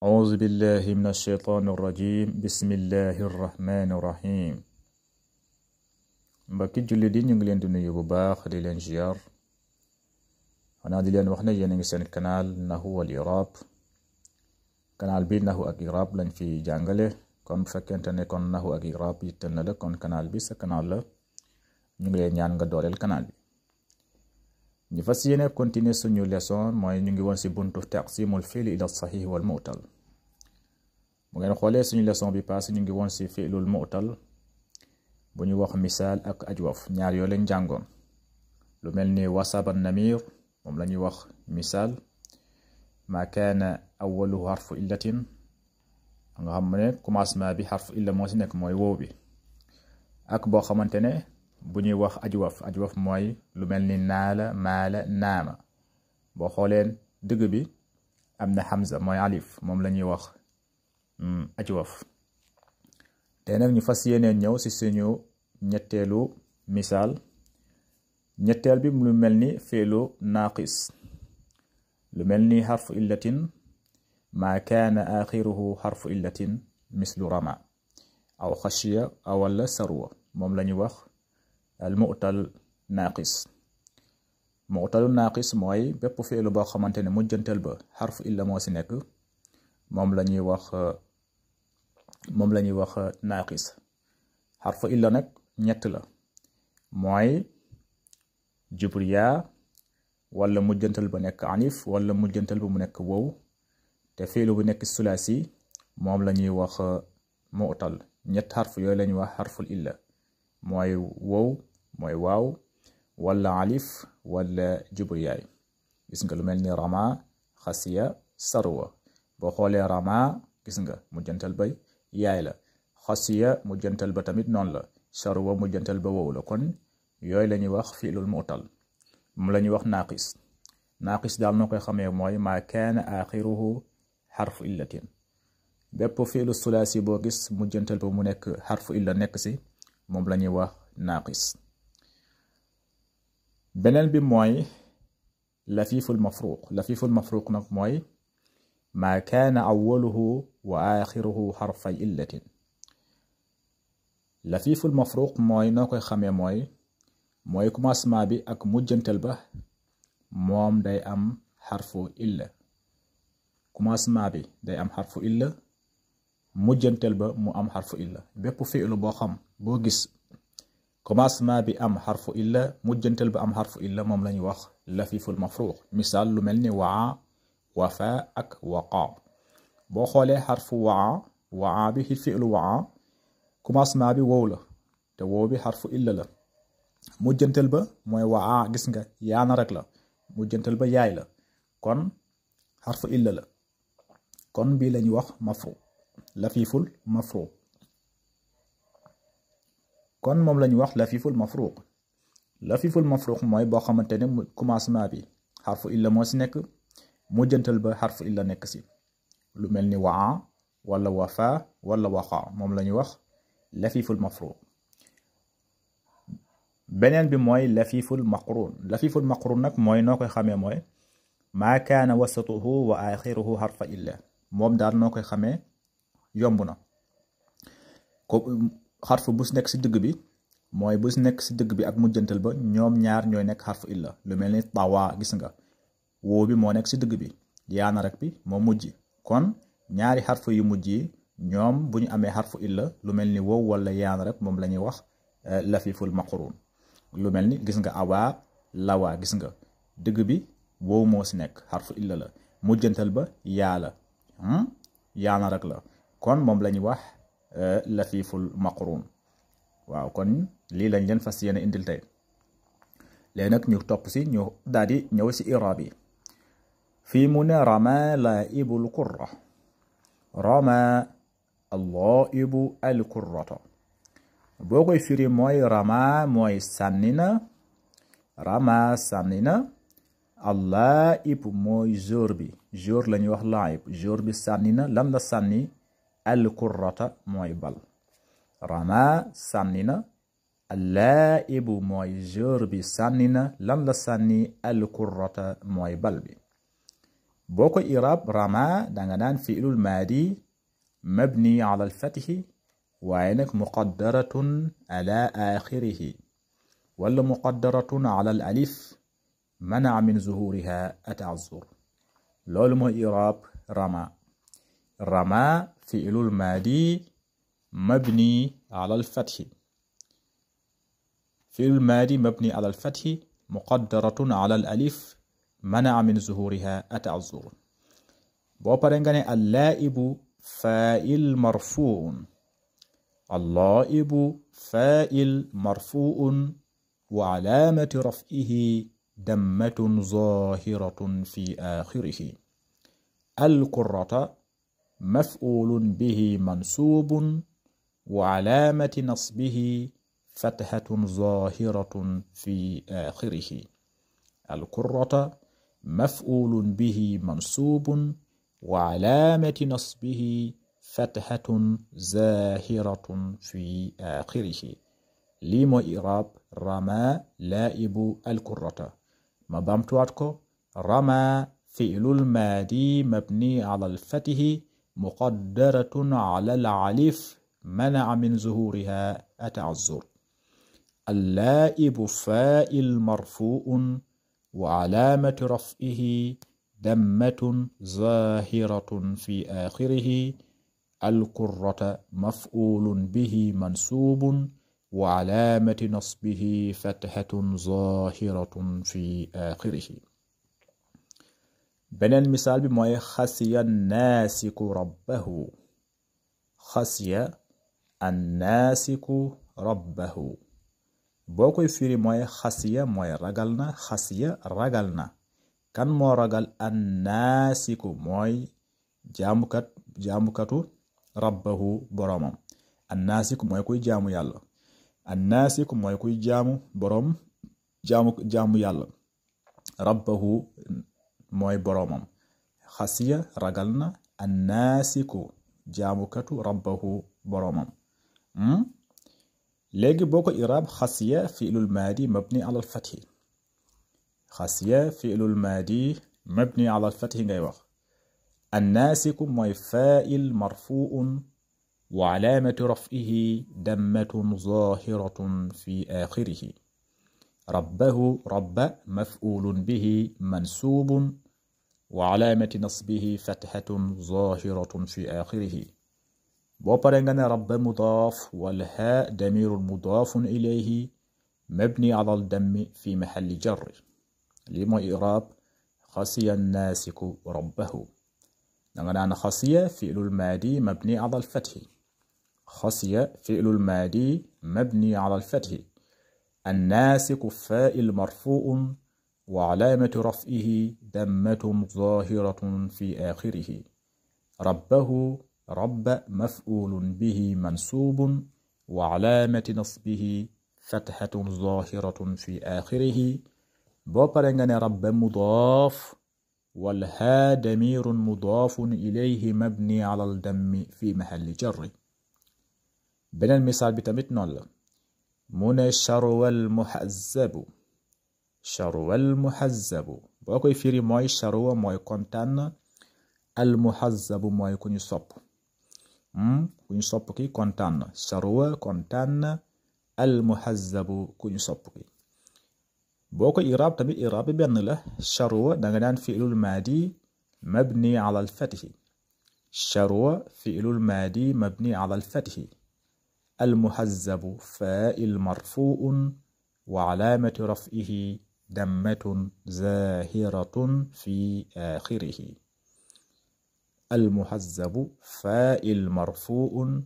أعوذ بالله من الشيطان الرجيم بسم الله الرحمن الرحيم mbokki jullit yi ñu ngi leen di nuyu bu baax di leen ziar xanaa di leen wax ne yéen a ngi seen canal Nahwu wal I'rab canal bi Nahwu ak I'rab lañ fi jàngale kon bu fekkente ne kon Nahwu ak I'rab yitteel na la kon canal bi sa canal la ñu ngi leen ñaan nga dooleel canal bi ñu fas yéene continuer suñu leçon mooy ñu ngi woon si buntu taqsimul fi'li ila sahih wal mu'tal bu ngeen xoolee suñu leçon bi passé ñu ngi woon si fi'lul mu'tal bu ñu wax misaal ak ajwaf ñaar yoo leen jàngoon lu mel ni wasaba namir moom la ñuy wax misaal ma kaana awwaluhu harfu illatin nga xam ne commencement bi harfu illa moo si nekk mooy woow bi ak boo xamante ne bu ñuy wax ajwaf mooy lu mel ni naala maala naama boo xooleen dëgg bi am na hamza mooy alif moom la ñuy wax ajwaf te nag ñu fas yéene ñëw si suñu ñetteelu misaal ñetteel bi lu mel ni fi'lu naaqis lu mel ni harfu illatin ma kaana axiruhu harfu illatin mislu rama aw xashiya aw wala sarwa moom la ñuy wax al mu'tal naaqis mu'talu naaqis mooy bépp fi'lu boo xamante ne mujjantal ba harfu illa moo si nekk moom la ñuy wax naaqis harfu illa nag ñett la mooy jubriya wala mujjantal ba nekk anif wala mujjantal ba mu nekk wow te fi'lu bu nekk sulaasi moom la ñuy wax mu'tal ñett harfu yooyu la ñuy wax harful illa mooy wow mooy waaw wala alif wala jubriyaay gis nga lu mel ni rama xasiya sarwa boo xoolee rama gis nga mujjantal ba yaay la xasiya mujjantal ba tamit noonu la sarwa mujjantal ba wow la kon yooyu la ñuy wax fi'lul mu'tal moom la ñuy wax naaqis daal noo koy xamee mooy ma kaana axiruhu xarfu illatin bépp fi'lu sulaasi boo gis mujjantal ba mu nekk xarfu illa nekk si moom la ñuy wax naaqis beneen bi mooy lafiful mafruq nag mooy ma kaana awwaluhu wa axiruhu xarfay illatin lafiful mafruq mooy noo koy xamee mooy commencement bi ak mujjantal ba moom day am xarfu illa commencement bi day am xarfu illa mujjantal ba mu am xarfu illa bépp fi'lu boo gis commencement bi am xarfu illa mujjantal ba am xarfu illa moom la ñuy wax lafiful mafruq misaal lu mel ni waa wafa ak waqa boo xoolee xarfu waa bi fi'lu waa commencement bi wow la te wow bi xarfu illa la mujjantal ba mooy waa gis nga yaana rek la mujjantal ba yaay la kon xarfu illa la kon bii la ñuy wax mafruq lafiful mafruq kon moom la ñuy wax lafiful mafruq mooy boo xamante ne commencement bi xarfu illa moo si nekk mujjantal ba xarfu illa nekk si lu mel ni waa wala wafa wala waqa moom la ñuy wax lafiful mafruq beneen bi mooy lafiful maqrun nag mooy noo koy xamee mooy maa kaana wasatuhu wa axiruhu xarfa illa moom daal noo koy xamee yomb na ko xarfu bu si nekk si digg bi mooy bu si nekk si digg bi ak mujjantal ba ñoom ñaar ñooy nekk xarfu illa lu mel ni tawa gis nga woo bi moo nekk si digg bi yaana rek bi moo mujj kon ñaari xarfu yu mujj yi ñoom bu ñu amee xarfu illa lu mel ni wow wala yaana rek moom la ñuy wax lafiful maqrun lu mel ni gis nga awaa lawaa gis nga digg bi wow moo si nekk xarfu illa la mujjantal ba yaa la yaana rek la kon moom la ñuy wax lafiful maqrun waaw kon lii lañ leen fas yéene indil tey léegi nag ñu topp si ñu daal di ñëw si iraab yi fii mu ne rama laibul qurra rama allaibu al qurrata boo koy firi mooy rama mooy sànni na allaib mooy jour la ñuy wax laib jour bi sànni na lan la sànni al qurrata mooy bal rama sànni na allaibu mooy jour bi sànni na lan la sànni al qurrata mooy bal bi بوكو إعراب رمى دانغنان فعل الماضي مبني على الفتح وعينك مقدرة على آخره ولا مقدرة على الألف منع من ظهورها التعذر. لول مو إعراب رمى. رمى فعل الماضي مبني على الفتح. فعل الماضي مبني على الفتح مقدرة على الألف منع من ظهورها التعذر. بوبارنغاني اللائب فاعل مرفوع. اللائب فاعل مرفوع وعلامة رفعه دمة ظاهرة في آخره. القرة مفعول به منصوب وعلامة نصبه فتحة ظاهرة في آخره. القرة مفعول به منصوب وعلامة نصبه فتحة ظاهرة في آخره. ليمو إعراب رمى لائب القرة. ما بامتواتكو رمى فعل الماضي مبني على الفتح مقدرة على الألف منع من ظهورها التعذر. اللائب فاعل مرفوع وعلامة رفعه دمة ظاهرة في آخره. القرة مفعول به منصوب وعلامة نصبه فتحة ظاهرة في آخره. بنين مثال بموي خسي الناسك ربه. خسي الناسك ربه. بوكو فيري موي خسي موي رجلنا. خسي رجلنا. كان مو رجل الناسك موي جامكتو ربه برامم. الناسك موي كوي جامو يالا. الناسك موي كوي جامو برام جامو يالا. ربه موي برامم. خسي رجلنا الناسك جامكتو ربه برامم. لغي بوكو إعراب خسي فعل الماضي مبني على الفتح. خسي فعل الماضي مبني على الفتح غاي واخ. الناسك موي فاعل مرفوع وعلامة رفعه دمة ظاهرة في آخره. ربه رب مفعول به منصوب وعلامة نصبه فتحة ظاهرة في آخره. بوبارنغانا رب مضاف والهاء ضمير مضاف إليه مبني على الدم في محل جر. لما إعراب خسي الناسك ربه. نغنى خسي فعل الماضي مبني على الفتح. خسي فعل الماضي مبني على الفتح. الناسك فاعل مرفوع وعلامة رفعه دمة ظاهرة في آخره. ربه رب مفعول به منصوب وعلامة نصبه فتحة ظاهرة في آخره. بوبارنغاني رب مضاف والها ضمير مضاف إليه مبني على الدم في محل جر. بنين مثال بتمت نول. من شرو المحزب. شرو المحزب. بوكو فيري موي شرو موي كونتان. المحزب موي كوني صب. كوني صب كي كونتان. شرو كونتان. المحزب كوني صب كي. بوكو إعراب تمت إعراب بأن له شرو دانغنان فعل الماضي مبني على الفتح. شرو فعل الماضي مبني على الفتح. المحزب فاعل مرفوع وعلامة رفعه دمة ظاهرة في آخره. المحزب فاعل مرفوع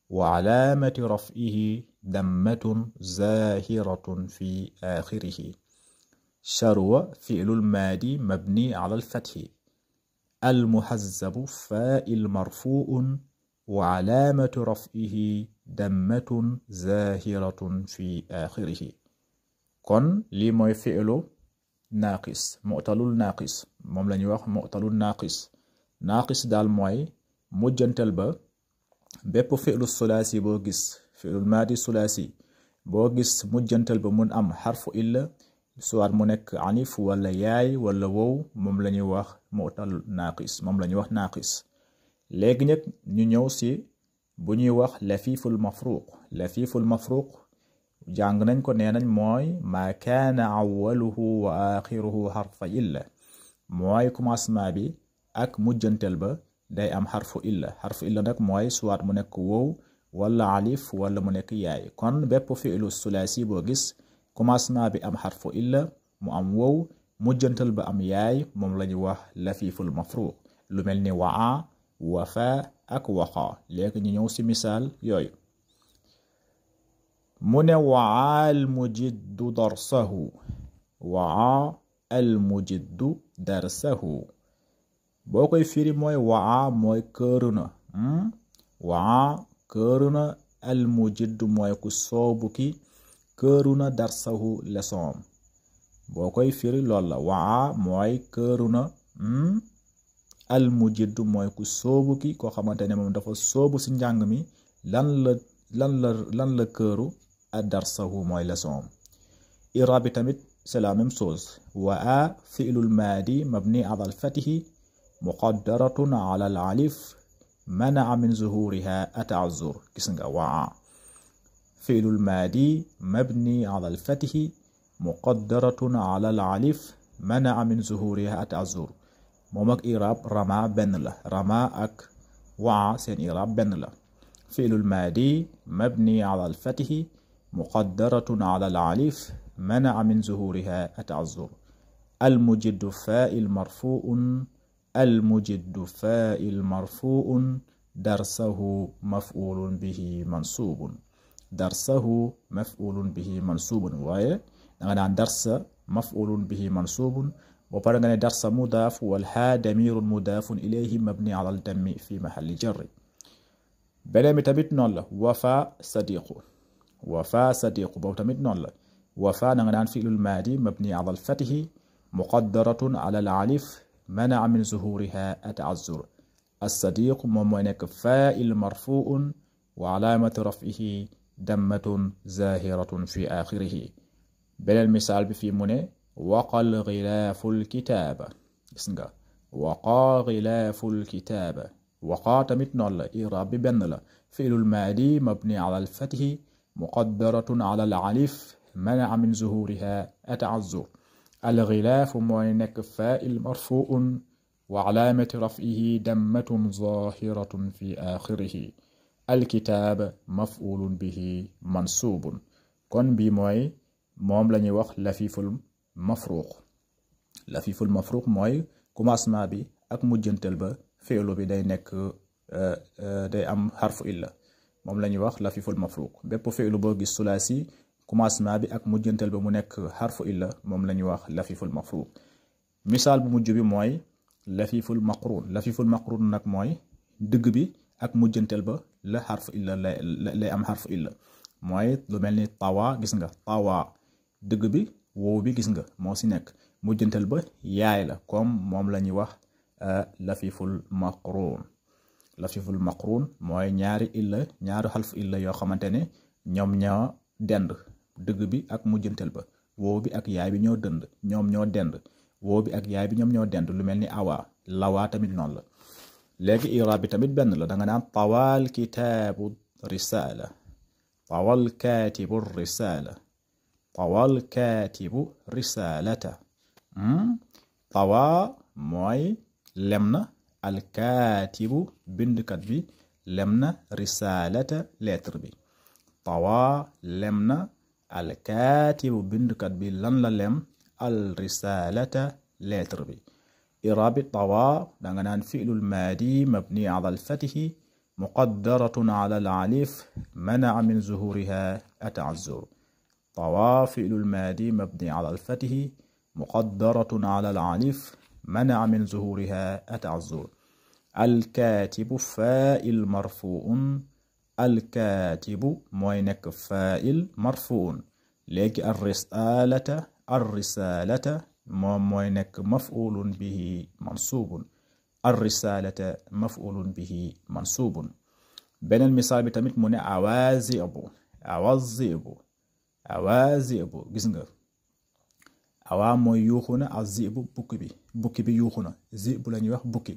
وعلامة رفعه دمة ظاهرة في آخره. شرو فعل الماضي مبني على الفتح. المحزب فاعل مرفوع وعلامة رفعه دمة ظاهرة في آخره. كون لي موي فعل ناقص معتل ناقص موم لا ني واخ معتل ناقص. ناقص دال موي مجنتل با بيب فعل الثلاثي بو غيس فعل الماضي ثلاثي بو غيس مجنتل با من ام حرف الا سواء مو نيك عنيف ولا ياي ولا وو موم لا ني واخ mu'tal naaqis moom la ñuy wax naaqis. léegi nag ñu ñëw si bu ñuy wax lafiful mafruq jàng nañ ko nee nañ mooy ma kaana awwaluhu wa axiruhu xarfa illa mooy commencement bi ak mujjantel ba day am xarfu illa nag mooy soit mu nekk wow wala alif wala mu nekk yaay. kon bépp fi'lu sulaasi boo gis commencement bi am xarfu illa mu am wow mujjantal ba am yaay moom la ñu wax lafiful mafruq. lu mel ni waa wafa ak waqa. léegi ñu ñëw si misaal yooyu. mu ne waa al mujiddu darsahu boo koy firi mooy waa mooy këru na al mujiddu mooy ku soobu ki këru na darsahu leçon boo koy firi loolu la waa mooy këru na al mujiddu mooy ku soobu ki koo xamante ne moom dafa soobu si njàng mi lan la këru a darsahu mooy leçon. i'rab bi tamit c'est la même chose. waa fi'lul maadi mabni ala al-fathi muqaddaratun ala al-alif mana'a min zuhuriha at-ta'azzur. gis nga waa fi'lul maadi mabni ala al-fathi muqaddaratun ala al-alif mana'a min zuhuriha at-ta'azzur. moom ak i'rab rama benn la. rama ak waa seen i'rab benn la. fi'lul maadi mabni ala al-fathi muqaddaratun ala al-alif mana'a min zuhuriha at-ta'azzur. al-mujiddu fa'il marfu'un darsahu maf'ulun bihi mansubun. waaye danga naan darsa maf'ulun bihi mansubun boo pare nga ne darsa mudaaf wal haa damirun mudaafun ilayhi mabni ala al-dammi fi mahalli jarri. beneen bi tamit noonu la. wafa sadiqu boobu tamit noonu la. wafa na nga naan fi'lul maadi mabni ala al-fathi muqaddaratun ala al-alif mana'a min zuhuriha at-ta'azzur. as-sadiq moom mooy nekk fa'il marfu'un wa alaamatu raf'ihi dammatun zahiratun fi akhirihi. beneen misaal bi fii mu ne waqal xilaaful kitaaba. gis nga waqa xilaaful kitaaba. waqa tamit noonu la. i'raab bi benn la. fi'lul maadi mabni ala al-fathi muqaddaratun ala al-alif mana'a min zuhuriha at-ta'azzur. al-xilaaf mooy nekk fa'il marfu'un wa alaamati raf'ihi dammatun zahiratun fi akhirihi. al-kitaab maf'ulun bihi mansubun. kon bi mooy moom la ñuy wax lafiful mafruq mooy commencement bi ak mujjantal ba fi'lu bi day nekk day am xarfu illa moom la ñuy wax lafiful mafruq. bépp fi'lu boo gis sulaasi commencement bi ak mujjantal ba mu nekk xarfu illa moom la ñuy wax lafiful mafruq. misaal bu mujj bi mooy lafiful maqrun nag mooy digg bi ak mujjantal ba la xarfu illa lay am xarfu illa mooy lu mel ni tawa. gis nga tawa digg bi wow bi gis nga moo si nekk mujjantal ba yaay la comme moom la ñuy wax lafiful maqrun mooy ñaari xarfu illa yoo xamante ne ñoom ñoo dend digg bi ak mujjantal ba wow bi ak yaay bi ñoo dend wow bi ak yaay bi ñoom ñoo dend lu mel ni awa lawa tamit noonu la. léegi i'raab bi tamit benn la. danga naan tawal kitaabu risaala tawal kaatibu risaalata. tawa mooy lem na alkaatibu bindkat bi lem na risaalata lettre bi. tawa lem na alkaatibu bindkat bi lan la lem al risaalata lettre bi. i'raabi tawa danga naan fi'lul maadi mabni ala al-fathi muqaddaratun ala al-alif mana'a min zuhuriha at-ta'azzur. tawa fi'lul maadi mabni ala al-fathi muqaddaratun ala al-alif mana'a min zuhuriha at-ta'azzur. al-kaatibu faa'il marfu'un. al-kaatibu mooy nekk faa'il marfu'un. léegi ar-risaalata moom mooy nekk maf'ulun bihi mansubun. ar-risaalata maf'ulun bihi mansubun. beneen misaal bi tamit mu ne awaazi'bu gis nga awaa mooy yuuxu na az-zi'bu bukki bi yuuxu na zi'bu la ñuy wax bukki.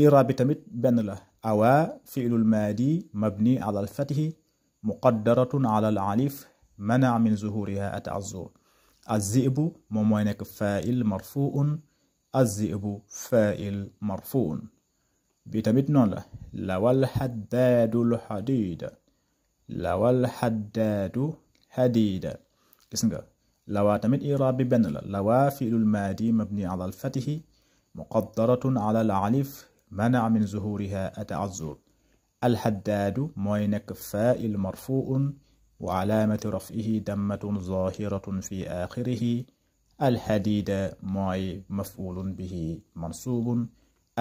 i'raab bi tamit benn la awaa fi'lul maadi mabni ala al-fathi muqaddaratun ala al-alif mana min zuhuriha at-ta'azzur. az-zi'bu moom mooy nekk fa'il marfu'un az-zi'bu fa'il marfu'un. bi tamit noonu la lawal haddaadul hadiida lawal haddaadu hadiida gis nga lawaa tamit i'raab bi benn la lawaa fi'lul maadi mabni ala al-fathi muqaddaratun ala al-alif mana min zuhuriha at-ta'azzur. al-haddaadu mooy nekk fa'il marfu'un wa alaamatu raf'ihi dammatun zaahiratun fi aaxirihi. al-hadiida mooy maf'uulun bihi mansuubun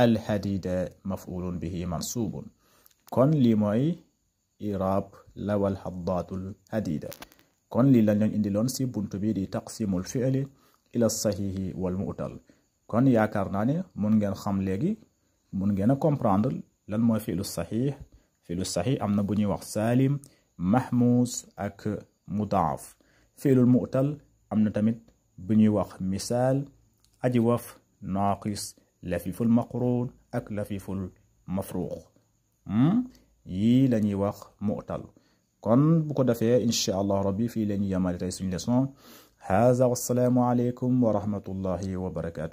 al-hadiida maf'uulun bihi mansuubun. kon lii mooy i'raab lawal haddaatul hadiida. kon lii lañ leen indiloon si buntu bi di taqsimul fi'li ila saxiixi wal mu'tal. kon yaakaar naa ne mun ngeen xam léegi mun ngeen a comprendre lan mooy fi'lu saxiix. fi'lu saxiix am na bu ñuy wax saalim mahmuus ak mudaaf. fi'lul mu'tal am na tamit bu ñuy wax misaal ajwaf naaqis lafiful maqruun ak lafiful mafruux. yii la ñuy wax mu'tal. kon bu ko defee incha allah rabbi fii la ñuy yamale tey suñu leçon. haza wassalaamu aleykum wa rahmatullahi wa barakaatu.